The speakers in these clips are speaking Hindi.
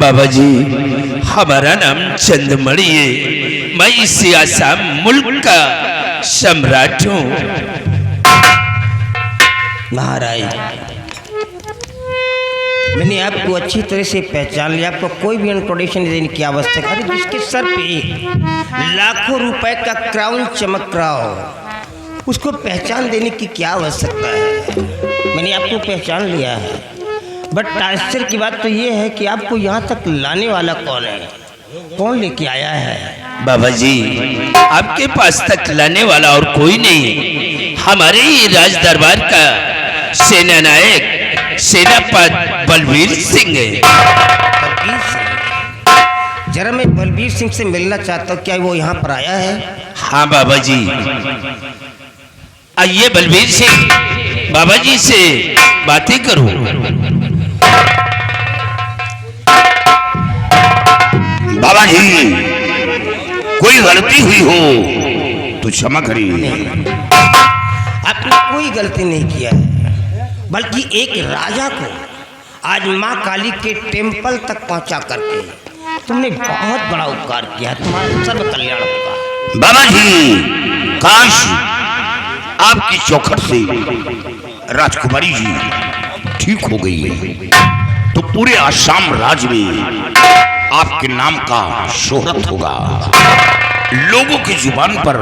बाबा जी, हमारा नाम चंद्रमणि है। मैं इस आसाम मुल्क का सम्राट हूँ। महाराज, मैंने आपको अच्छी तरह से पहचान लिया। आपको कोई भी इंट्रोडक्शन देने की आवश्यकता नहीं। जिसके सर पे लाखों रुपए का क्राउन चमक रहा हो, उसको पहचान देने की क्या आवश्यकता है। मैंने आपको पहचान लिया है, बट आश्चर्य की बात तो ये है कि आपको यहाँ तक लाने वाला कौन है, कौन लेके आया है। बाबा जी, आपके पास तक लाने वाला और कोई नहीं, हमारे ही राज दरबार का सेना नायक सेनापति बलबीर सिंह है। बलबीर सिंह? जरा मैं बलबीर सिंह से मिलना चाहता हूँ, क्या वो यहाँ पर आया है? हाँ बाबा जी, आइए बलबीर सिंह, बाबा जी से बातें करो। बाबा जी, कोई गलती हुई हो तो क्षमा करिए। आपने कोई गलती नहीं किया है, बल्कि एक राजा को आज माँ काली के टेम्पल तक पहुंचा करके तुमने बहुत बड़ा उपकार किया। तुम्हारा सर्व कल्याण होगा। बाबा जी, काश आपकी चौखट से राजकुमारी जी ठीक हो गई है तो पूरे आसाम राज्य में आपके नाम का शोहरत होगा, लोगों की जुबान पर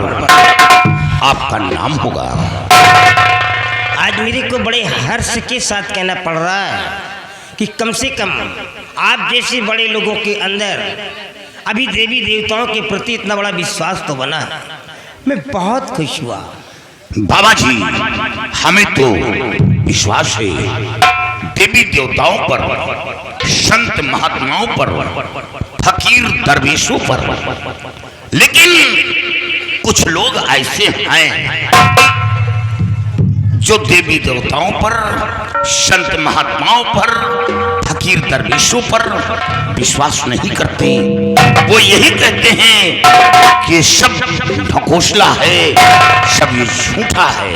आपका नाम होगा। आज मेरे को बड़े हर्ष के साथ कहना पड़ रहा है कि कम से कम आप जैसे बड़े लोगों के अंदर अभी देवी देवताओं के प्रति इतना बड़ा विश्वास तो बना। मैं बहुत खुश हुआ। बाबा जी, हमें तो विश्वास है देवी देवताओं पर, संत महात्माओं पर, फकीर दरवेशों पर, लेकिन कुछ लोग ऐसे हैं जो देवी देवताओं पर, संत महात्माओं पर, फकीर दरवेशों पर विश्वास नहीं करते। वो यही कहते हैं कि सब ढकोसला है, सब ये झूठा है।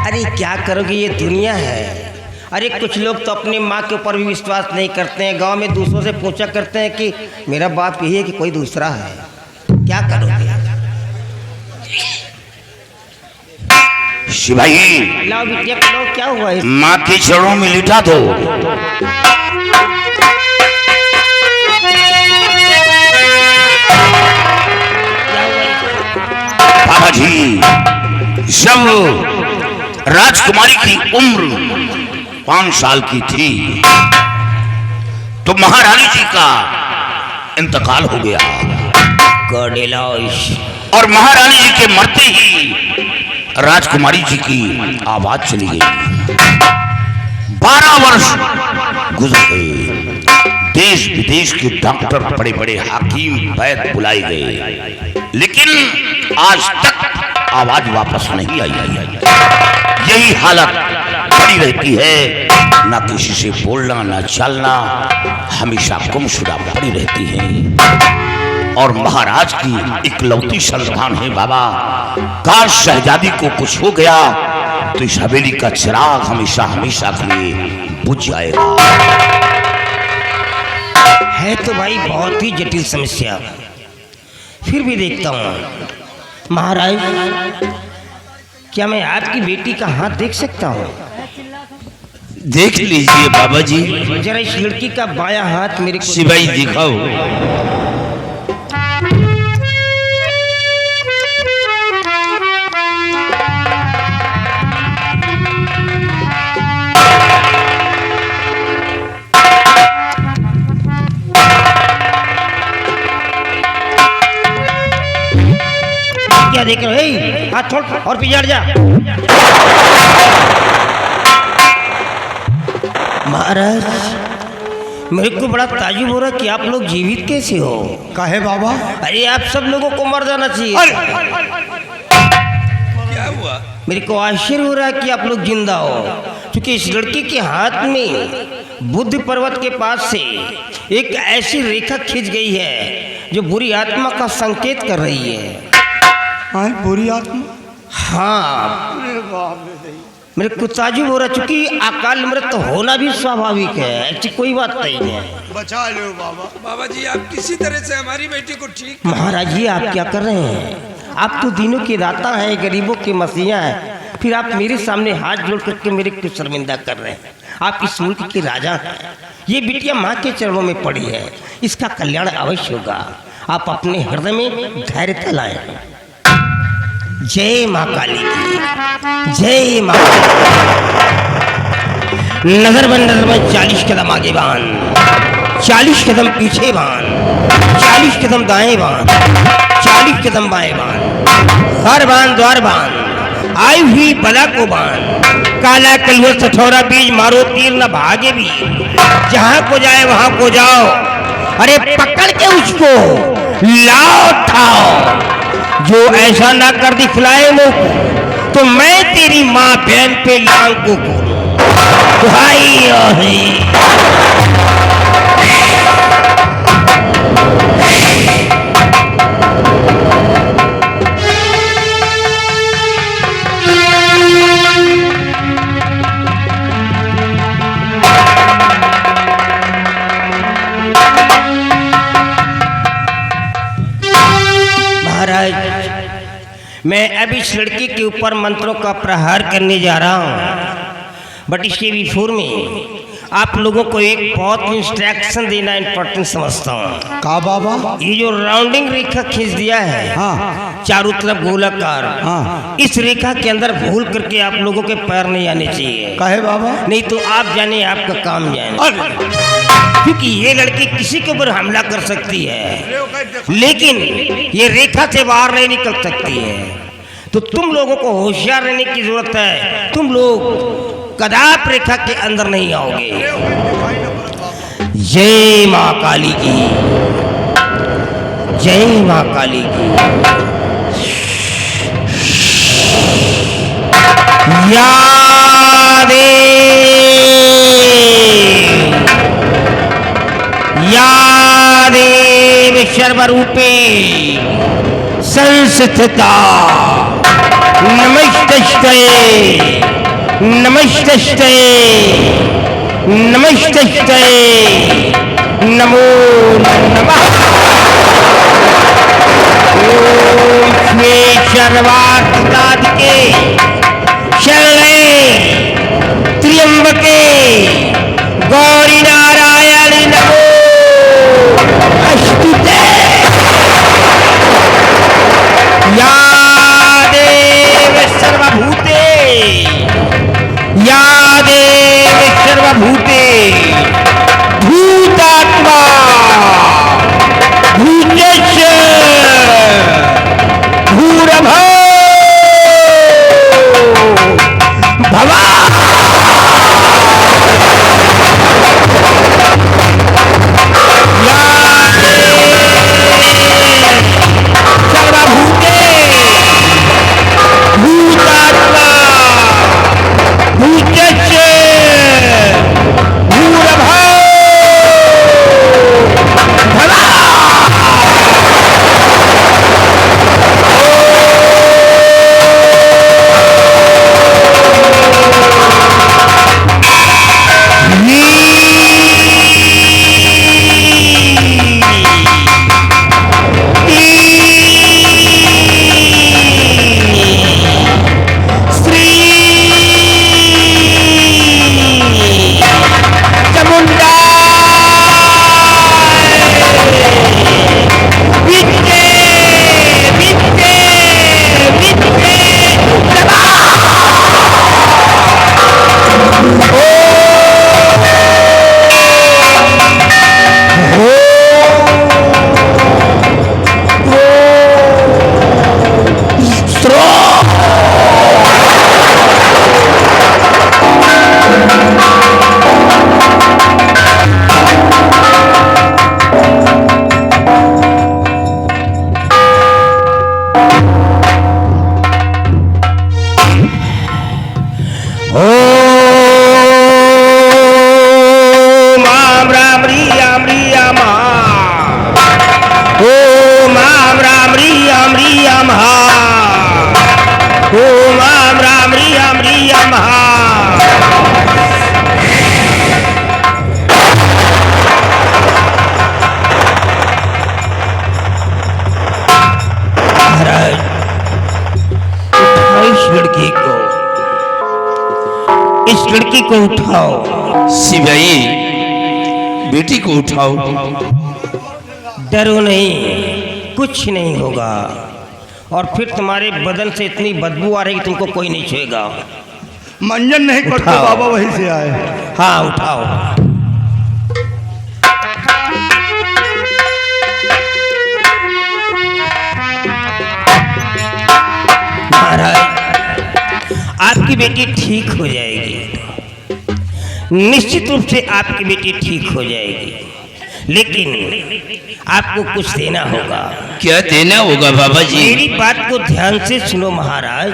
अरे क्या करोगे, ये दुनिया है। अरे कुछ लोग तो अपनी माँ के ऊपर भी विश्वास नहीं करते हैं। गांव में दूसरों से पूछा करते हैं कि मेरा बाप यही है कि कोई दूसरा है। क्या करोगे? शिवाई, लाओ बिटिया, लो, क्या हुआ है? माँ के चरणों में लिटा दो। बाबा जी, जब राजकुमारी की उम्र 5 साल की थी तो महारानी जी का इंतकाल हो गया और महारानी जी के मरते ही राजकुमारी जी की आवाज चली गई। 12 वर्ष गुजर गए। देश विदेश के डॉक्टर, बड़े बड़े हाकिम, वैद्य बुलाए गए, लेकिन आज तक आवाज वापस नहीं आई। यही हालत पड़ी रहती है, ना किसी से बोलना, ना चलना, हमेशा गुमशुदा पड़ी रहती है। और महाराज की इकलौती संतान है बाबा, काश शहजादी को कुछ हो गया तो इस हवेली का चिराग हमेशा हमेशा के लिए बुझ जाएगा। है तो भाई बहुत ही जटिल समस्या, फिर भी देखता हूँ। महाराज, क्या मैं आपकी बेटी का हाथ देख सकता हूँ? देख लीजिए बाबा जी। जरा इस लड़की का बायां हाथ मेरे को शिवाई दिखाओ। क्या देख रहे हो? हाथ छोड़ और पिछड़ जा। महाराज, मेरे को बड़ा ताजुब हो रहा कि आप लोग जीवित कैसे हो? काहे बाबा? अरे आप सब लोगों को मर जाना चाहिए। क्या हुआ? मेरे को आश्चर्य हो रहा है कि आप लोग जिंदा हो, क्योंकि इस लड़की के हाथ में बुद्ध पर्वत के पास से एक ऐसी रेखा खींच गई है जो बुरी आत्मा का संकेत कर रही है। बुरी आत्मा? हाँ, मेरे को ताजुब हो रहा, चूंकि अकाल मृत्यु होना भी स्वाभाविक है, ऐसी कोई बात नहीं है। बचा लो बाबा। बाबा जी आप किसी तरह से हमारी बेटी को ठीक। महाराज जी आप क्या कर रहे हैं? आप तो दीनों के दाता हैं, गरीबों के मसीहा हैं, फिर आप मेरे सामने हाथ जोड़ करके मेरे को शर्मिंदा कर रहे हैं। आप इस मुल्क के राजा हैं, ये बिटिया माँ के चरणों में पड़ी है, इसका कल्याण अवश्य होगा। आप अपने हृदय में धैर्यता लाएं। जय माँ काली की, जय माँ काली। नजर बंदर में 40 कदम आगे बांध, 40 कदम पीछे बांध, 40 कदम दाएं बांध, 40 कदम बाएं बांध, हर बांध द्वार बांध, आई हुई बला को बांध, काला कलुआ सठौरा बीज मारो तीर न भागे भी, जहां को जाए वहां को जाओ, अरे पकड़ के उसको लाओ ठाओ, जो ऐसा ना कर दिखलाए मुख तो मैं तेरी माँ बहन पे लांग को मैं अब इस लड़की के ऊपर मंत्रों का प्रहार करने जा रहा हूँ, बट इसके बिफोर में आप लोगों को एक बहुत इंस्ट्रक्शन देना इम्पोर्टेंट समझता हूँ। का बाबा? ये जो राउंडिंग रेखा खींच दिया है, हाँ। चारों तरफ गोलाकार, हाँ। इस रेखा के अंदर भूल करके आप लोगों के पैर नहीं आने चाहिए। काहे बाबा? नहीं तो आप जाने आपका काम जाने, क्योंकि ये लड़की किसी के ऊपर हमला कर सकती है, लेकिन ये रेखा से बाहर नहीं निकल सकती है। तो तुम लोगों को होशियार रहने की जरूरत है, तुम लोग कदाप रेखा के अंदर नहीं आओगे। जय माँ काली की, जय माँ काली की। या देव सर्वरूपे संस्थिता नमस्तस्ते नमस्तस्ते नमस्तस्ते नमो नमः। ओम श्री सर्वार्थसाधके शरणे त्र्यंबके गौरी नारायणी नमो अस्तुते। या देव सर्वभूते, या देव सर्वभूते भूतात्मा लड़की को उठाओ। सिपाही, बेटी को उठाओ। डरो नहीं, कुछ नहीं होगा। और फिर तुम्हारे बदन से इतनी बदबू आ रही कि तुमको कोई नहीं छुएगा। मंजन नहीं करते उठाओ। बाबा, वहीं से आए। हाँ उठाओ। महाराज, आपकी बेटी ठीक हो जाएगी, निश्चित रूप से आपकी बेटी ठीक हो जाएगी, लेकिन आपको कुछ देना होगा। क्या देना होगा बाबा जी? मेरी बात को ध्यान से सुनो महाराज।